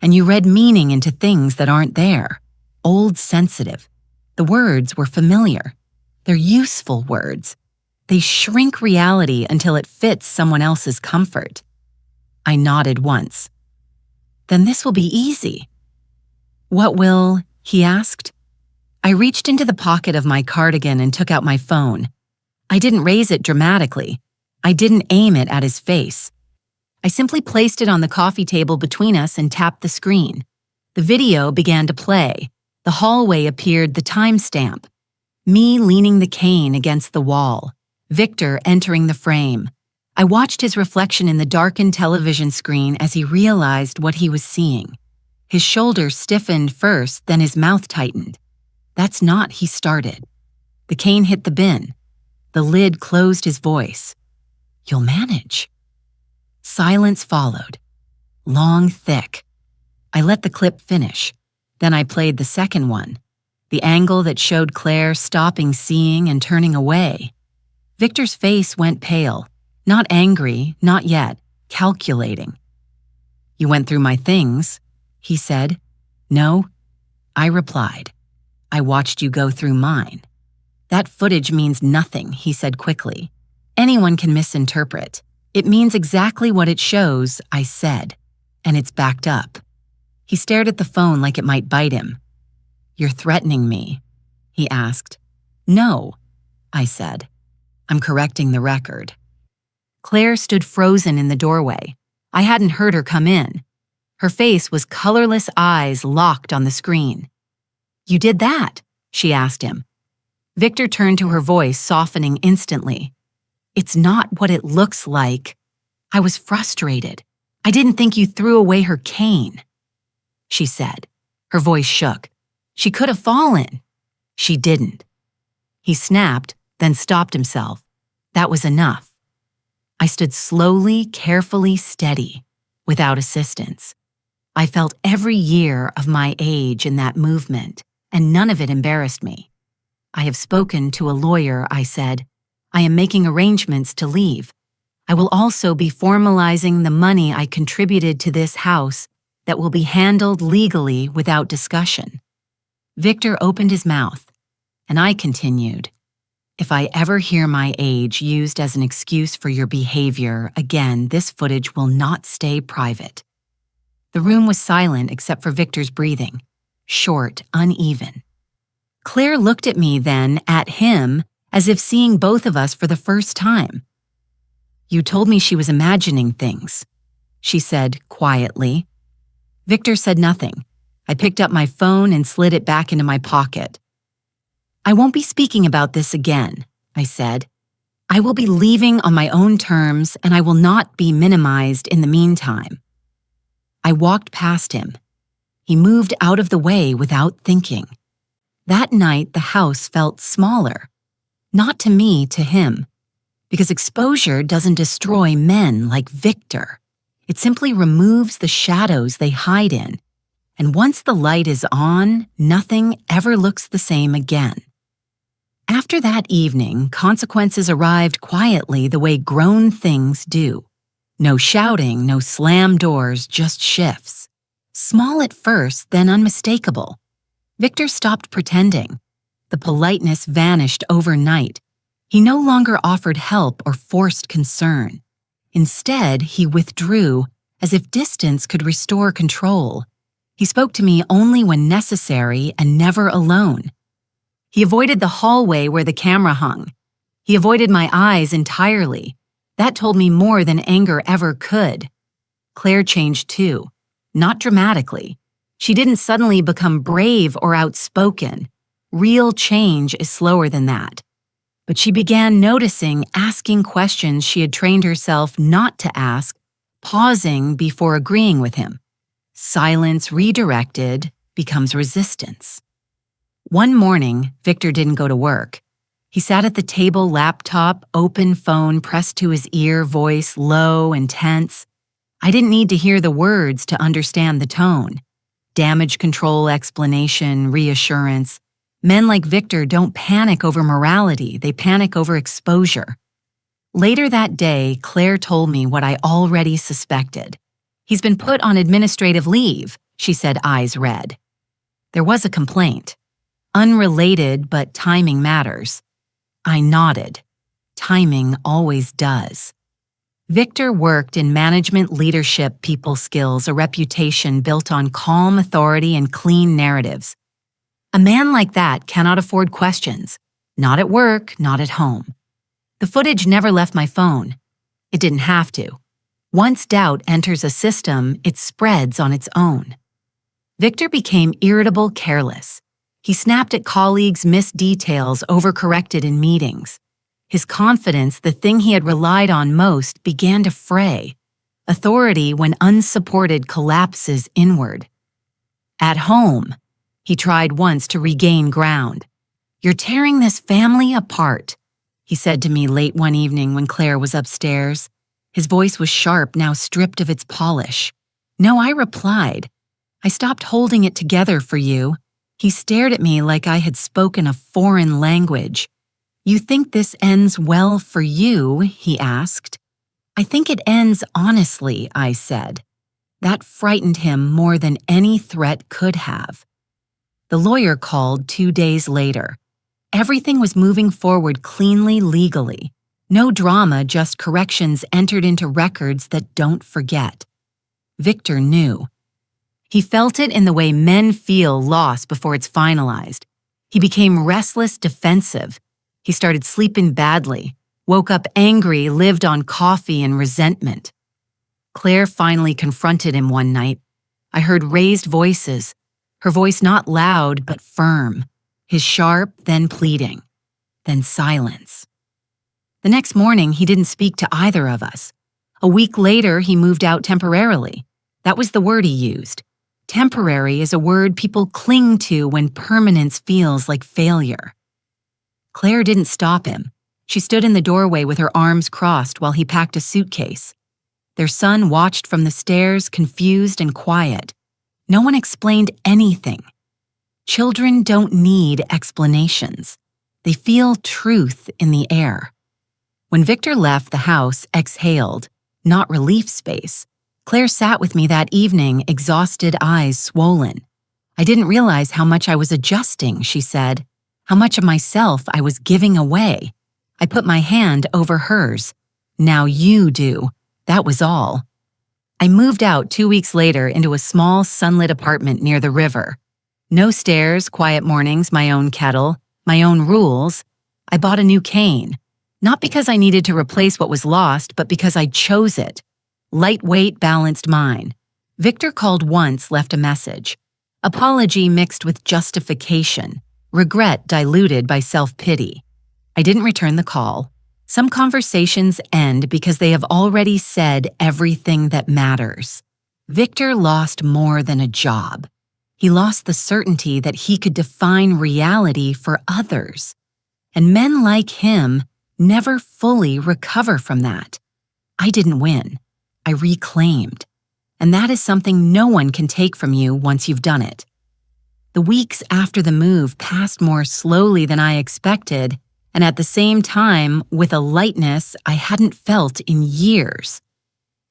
And you read meaning into things that aren't there. Old sensitive. The words were familiar. They're useful words. They shrink reality until it fits someone else's comfort." I nodded once. "Then this will be easy." "What will?" he asked. I reached into the pocket of my cardigan and took out my phone. I didn't raise it dramatically. I didn't aim it at his face. I simply placed it on the coffee table between us and tapped the screen. The video began to play. The hallway appeared the timestamp. Me leaning the cane against the wall. Victor entering the frame. I watched his reflection in the darkened television screen as he realized what he was seeing. His shoulders stiffened first, then his mouth tightened. "That's not," he started. The cane hit the bin. The lid closed his voice. "You'll manage." Silence followed. Long, thick. I let the clip finish. Then I played the second one. The angle that showed Claire stopping seeing and turning away. Victor's face went pale. Not angry, not yet, calculating. "You went through my things," he said. "No," I replied. "I watched you go through mine." "That footage means nothing," he said quickly. "Anyone can misinterpret. It means exactly what it shows," I said, "and it's backed up." He stared at the phone like it might bite him. "You're threatening me?" he asked. "No," I said. "I'm correcting the record." Claire stood frozen in the doorway. I hadn't heard her come in. Her face was colorless eyes locked on the screen. "You did that?" she asked him. Victor turned to her, voice softening instantly. "It's not what it looks like." I was frustrated. "I didn't think you threw away her cane," she said. Her voice shook. "She could have fallen." "She didn't." He snapped, then stopped himself. That was enough. I stood slowly, carefully steady, without assistance. I felt every year of my age in that movement, and none of it embarrassed me. "I have spoken to a lawyer," I said. "I am making arrangements to leave. I will also be formalizing the money I contributed to this house that will be handled legally without discussion." Victor opened his mouth, and I continued. "If I ever hear my age used as an excuse for your behavior again, this footage will not stay private." The room was silent except for Victor's breathing, short, uneven. Claire looked at me then, at him, as if seeing both of us for the first time. "You told me she was imagining things," she said quietly. Victor said nothing. I picked up my phone and slid it back into my pocket. "I won't be speaking about this again," I said. "I will be leaving on my own terms, and I will not be minimized in the meantime." I walked past him. He moved out of the way without thinking. That night, the house felt smaller. Not to me, to him. Because exposure doesn't destroy men like Victor. It simply removes the shadows they hide in. And once the light is on, nothing ever looks the same again. After that evening, consequences arrived quietly the way grown things do. No shouting, no slam doors, just shifts. Small at first, then unmistakable. Victor stopped pretending. The politeness vanished overnight. He no longer offered help or forced concern. Instead, he withdrew, as if distance could restore control. He spoke to me only when necessary and never alone. He avoided the hallway where the camera hung. He avoided my eyes entirely. That told me more than anger ever could. Claire changed too, not dramatically. She didn't suddenly become brave or outspoken. Real change is slower than that. But she began noticing, asking questions she had trained herself not to ask, pausing before agreeing with him. Silence redirected becomes resistance. One morning, Victor didn't go to work. He sat at the table, laptop, open phone pressed to his ear, voice low and tense. I didn't need to hear the words to understand the tone. Damage control, explanation, reassurance. Men like Victor don't panic over morality, they panic over exposure. Later that day, Claire told me what I already suspected. "He's been put on administrative leave," she said, eyes red. There was a complaint. Unrelated, but timing matters. I nodded. Timing always does. Victor worked in management, leadership, people skills, a reputation built on calm authority and clean narratives. A man like that cannot afford questions. Not at work, not at home. The footage never left my phone. It didn't have to. Once doubt enters a system, it spreads on its own. Victor became irritable, careless. He snapped at colleagues, missed details, overcorrected in meetings. His confidence, the thing he had relied on most, began to fray. Authority, when unsupported, collapses inward. At home, he tried once to regain ground. "You're tearing this family apart," he said to me late one evening when Claire was upstairs. His voice was sharp, now stripped of its polish. "No," I replied. "I stopped holding it together for you." He stared at me like I had spoken a foreign language. "You think this ends well for you?" he asked. "I think it ends honestly," I said. That frightened him more than any threat could have. The lawyer called 2 days later. Everything was moving forward cleanly, legally. No drama, just corrections entered into records that don't forget. Victor knew. He felt it in the way men feel loss before it's finalized. He became restless, defensive. He started sleeping badly, woke up angry, lived on coffee and resentment. Claire finally confronted him one night. I heard raised voices, her voice not loud but firm, his sharp, then pleading, then silence. The next morning, he didn't speak to either of us. A week later, he moved out temporarily. That was the word he used. Temporary is a word people cling to when permanence feels like failure. Claire didn't stop him. She stood in the doorway with her arms crossed while he packed a suitcase. Their son watched from the stairs, confused and quiet. No one explained anything. Children don't need explanations. They feel truth in the air. When Victor left, the house exhaled, not relief space. Claire sat with me that evening, exhausted eyes swollen. "I didn't realize how much I was adjusting," she said. "How much of myself I was giving away." I put my hand over hers. "Now you do." That was all. I moved out 2 weeks later into a small, sunlit apartment near the river. No stairs, quiet mornings, my own kettle, my own rules. I bought a new cane. Not because I needed to replace what was lost, but because I chose it. Lightweight, balanced mine. Victor called once, left a message. Apology mixed with justification. Regret diluted by self-pity. I didn't return the call. Some conversations end because they have already said everything that matters. Victor lost more than a job. He lost the certainty that he could define reality for others. And men like him never fully recover from that. I didn't win. I reclaimed. And that is something no one can take from you once you've done it. The weeks after the move passed more slowly than I expected, and at the same time with a lightness I hadn't felt in years.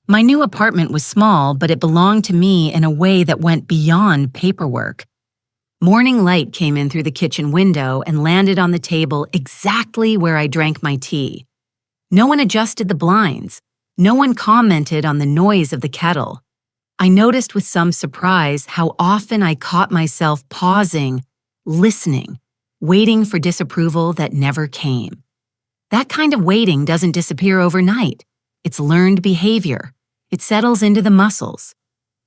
My new apartment was small, but it belonged to me in a way that went beyond paperwork. Morning light came in through the kitchen window and landed on the table exactly where I drank my tea. No one adjusted the blinds. No one commented on the noise of the kettle. I noticed with some surprise how often I caught myself pausing, listening, waiting for disapproval that never came. That kind of waiting doesn't disappear overnight. It's learned behavior. It settles into the muscles.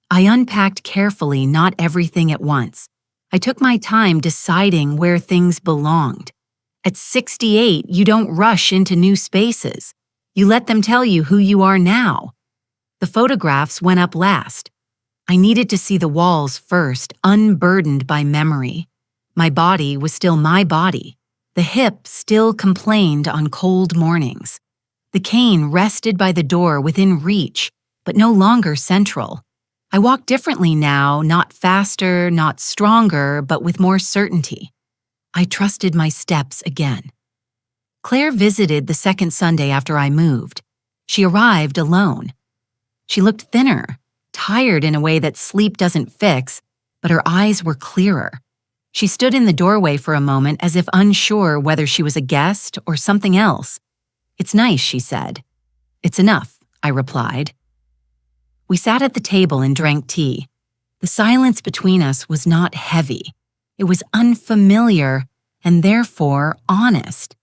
I unpacked carefully, not everything at once. I took my time deciding where things belonged. At 68, you don't rush into new spaces. You let them tell you who you are now. The photographs went up last. I needed to see the walls first, unburdened by memory. My body was still my body. The hip still complained on cold mornings. The cane rested by the door within reach, but no longer central. I walked differently now, not faster, not stronger, but with more certainty. I trusted my steps again. Claire visited the second Sunday after I moved. She arrived alone. She looked thinner, tired in a way that sleep doesn't fix, but her eyes were clearer. She stood in the doorway for a moment as if unsure whether she was a guest or something else. "It's nice," she said. "It's enough," I replied. We sat at the table and drank tea. The silence between us was not heavy. It was unfamiliar and therefore honest.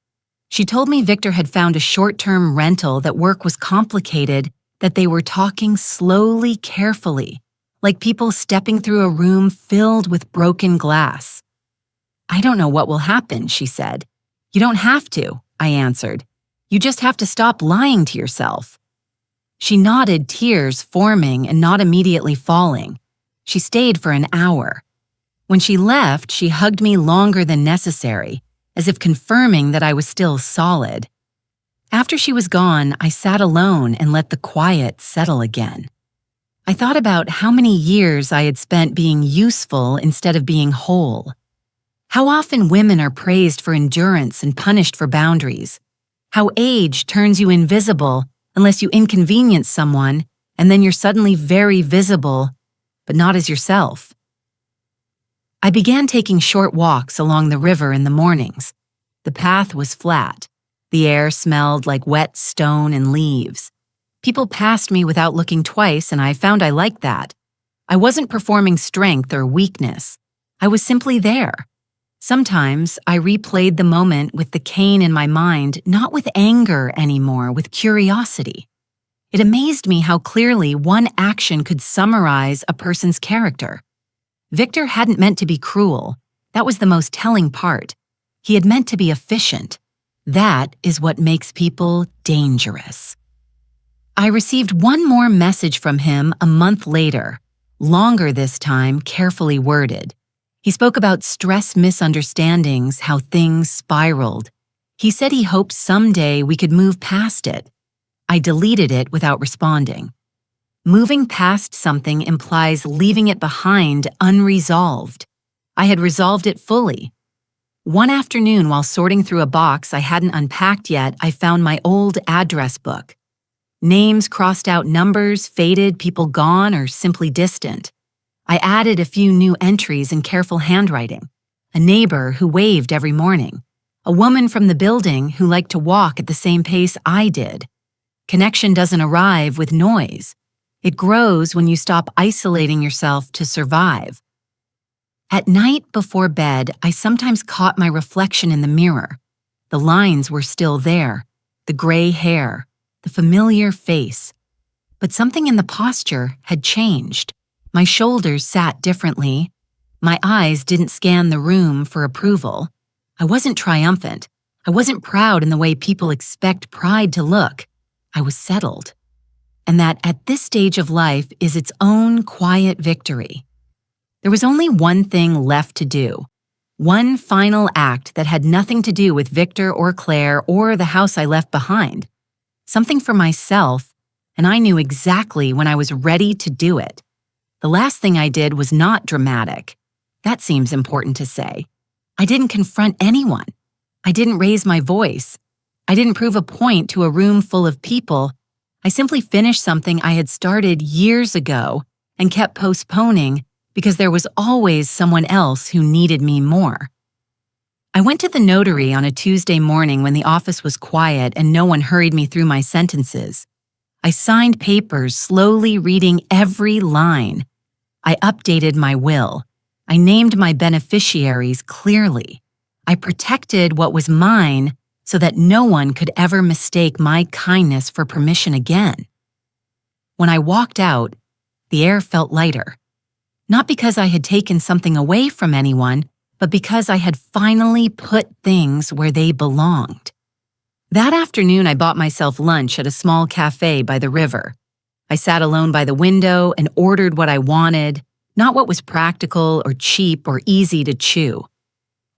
She told me Victor had found a short-term rental, that work was complicated, that they were talking slowly, carefully, like people stepping through a room filled with broken glass. "I don't know what will happen," she said. "You don't have to," I answered. "You just have to stop lying to yourself." She nodded, tears forming and not immediately falling. She stayed for an hour. When she left, she hugged me longer than necessary, as if confirming that I was still solid. After she was gone, I sat alone and let the quiet settle again. I thought about how many years I had spent being useful instead of being whole. How often women are praised for endurance and punished for boundaries. How age turns you invisible unless you inconvenience someone, and then you're suddenly very visible, but not as yourself. I began taking short walks along the river in the mornings. The path was flat. The air smelled like wet stone and leaves. People passed me without looking twice, and I found I liked that. I wasn't performing strength or weakness. I was simply there. Sometimes I replayed the moment with the cane in my mind, not with anger anymore, with curiosity. It amazed me how clearly one action could summarize a person's character. Victor hadn't meant to be cruel. That was the most telling part. He had meant to be efficient. That is what makes people dangerous. I received one more message from him a month later, longer this time, carefully worded. He spoke about stress misunderstandings, how things spiraled. He said he hoped someday we could move past it. I deleted it without responding. Moving past something implies leaving it behind unresolved. I had resolved it fully. One afternoon, while sorting through a box I hadn't unpacked yet, I found my old address book. Names crossed out, numbers faded, people gone or simply distant. I added a few new entries in careful handwriting. A neighbor who waved every morning. A woman from the building who liked to walk at the same pace I did. Connection doesn't arrive with noise. It grows when you stop isolating yourself to survive. At night before bed, I sometimes caught my reflection in the mirror. The lines were still there, the gray hair, the familiar face. But something in the posture had changed. My shoulders sat differently. My eyes didn't scan the room for approval. I wasn't triumphant. I wasn't proud in the way people expect pride to look. I was settled. And that at this stage of life is its own quiet victory. There was only one thing left to do. One final act that had nothing to do with Victor or Claire or the house I left behind. Something for myself, and I knew exactly when I was ready to do it. The last thing I did was not dramatic. That seems important to say. I didn't confront anyone. I didn't raise my voice. I didn't prove a point to a room full of people. I simply finished something I had started years ago and kept postponing because there was always someone else who needed me more. I went to the notary on a Tuesday morning when the office was quiet and no one hurried me through my sentences. I signed papers, slowly reading every line. I updated my will. I named my beneficiaries clearly. I protected what was mine so that no one could ever mistake my kindness for permission again. When I walked out, the air felt lighter. Not because I had taken something away from anyone, but because I had finally put things where they belonged. That afternoon, I bought myself lunch at a small cafe by the river. I sat alone by the window and ordered what I wanted, not what was practical or cheap or easy to chew.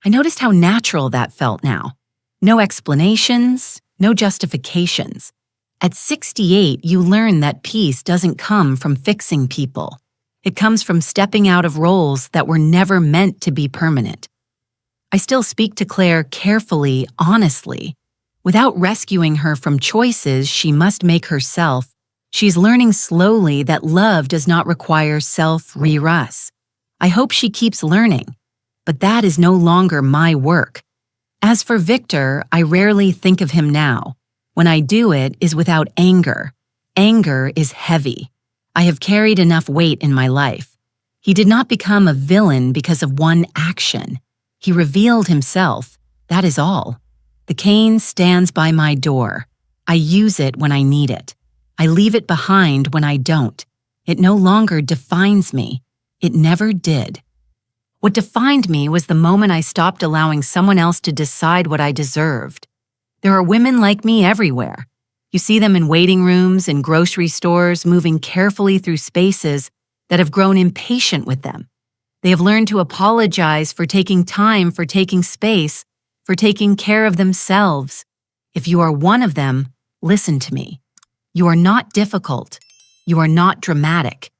I noticed how natural that felt now. No explanations, no justifications. At 68, you learn that peace doesn't come from fixing people. It comes from stepping out of roles that were never meant to be permanent. I still speak to Claire carefully, honestly. Without rescuing her from choices she must make herself, she's learning slowly that love does not require self-re-us. I hope she keeps learning, but that is no longer my work. As for Victor, I rarely think of him now. When I do, it is without anger. Anger is heavy. I have carried enough weight in my life. He did not become a villain because of one action. He revealed himself, that is all. The cane stands by my door. I use it when I need it. I leave it behind when I don't. It no longer defines me. It never did. What defined me was the moment I stopped allowing someone else to decide what I deserved. There are women like me everywhere. You see them in waiting rooms, in grocery stores, moving carefully through spaces that have grown impatient with them. They have learned to apologize for taking time, for taking space, for taking care of themselves. If you are one of them, listen to me. You are not difficult. You are not dramatic.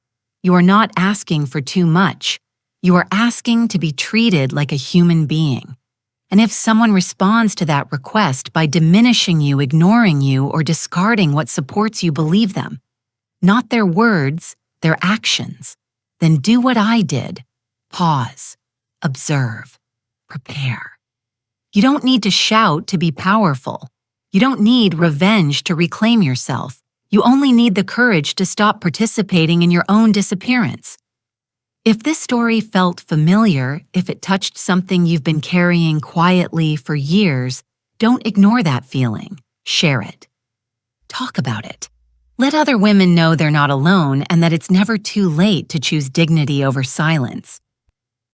You are not asking for too much. You are asking to be treated like a human being. And if someone responds to that request by diminishing you, ignoring you, or discarding what supports you, believe them. Not their words, their actions. Then do what I did. Pause. Observe. Prepare. You don't need to shout to be powerful. You don't need revenge to reclaim yourself. You only need the courage to stop participating in your own disappearance. If this story felt familiar, if it touched something you've been carrying quietly for years, don't ignore that feeling. Share it. Talk about it. Let other women know they're not alone and that it's never too late to choose dignity over silence.